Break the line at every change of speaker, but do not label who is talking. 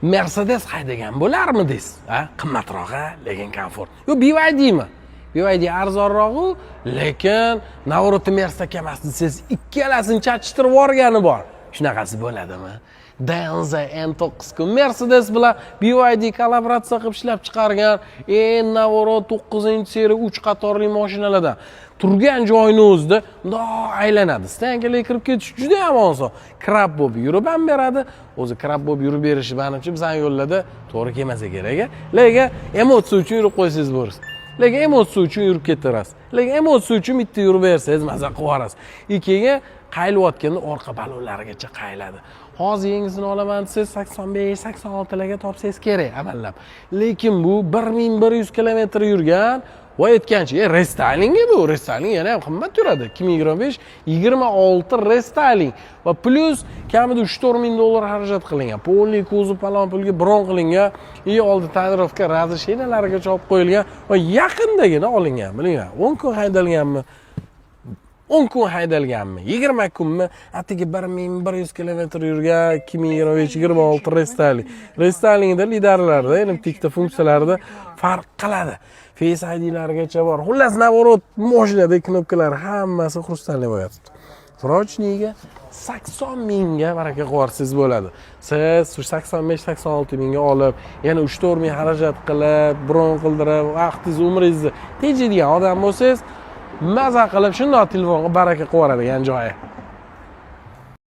Mercedes haydagan bo'larmidingiz? Ha, qimmatroq, lekin komfort. Yo, BYDmi? BYD arzonroq-u, lekin navroti Mercedes emas desangiz, ikkalasini chachishtirib yuborgani bor. Shunaqasi bo'ladimi? Denza N9 ku Mercedes bilan BYD kollaboratsiya qilib ishlab chiqargan navrot 9-seriya 3 qatorli mashinalardan. Turgan joyini o'zida bundoq aylanadi. Stankaga kirib ketish juda ham oson. Krab bo'lib yurib ham beradi. O'zi krab bo'lib yurib berishi menimcha bizning yo'llarda to'g'ri kelmasa kerak. Lekin emotsiya uchun yurib qo'ysangiz bo'ladi. Lekin emotsiya uchun yurib ketaverasiz. Lekin emotsiya uchun bitta yurib bersangiz maza qilarasiz. Ikkiga qaylayotganda orqa balonlarigacha qayladi. Hozir yangisini olaman desangiz 85-86 larga topsangiz kerak amallab. Lekin bu 1100 kilometr yurgan va aytgancha, restylingi bu, restyling yana ham qimmat yuradi. 2025 26 restyling va plus kamida 3-4 ming dollar xarajat qilingan. Polli kuzov palon pulga bron qilingan, oldi tonirovka razresheniyalariga olib qo'yilgan va yaqindagina olingan. Biling, 10 kun haydalganmi? 10 kun haydalganmi? 20 kunmi? Atigi 1100 kilometr yurgan 2025-26 restyling. Restylingda liderlarda, ya'ni tikta funksiyalarida farq qiladi. Face ID'largacha bor. Xullas, navorot mashinada knopkalar hammasi xrustalniy bo'lyapti. Srochniga 80 mingga baraka qo'yarsiz bo'ladi. Siz 85-86 mingga olib, yana 3-4 ming xarajat qilib, bron qildirib, vaqtingizni, umringizni tejaydigan odam bo'lsangiz, maza qilib shundoq telefonga baraka qo'yadigan joyi.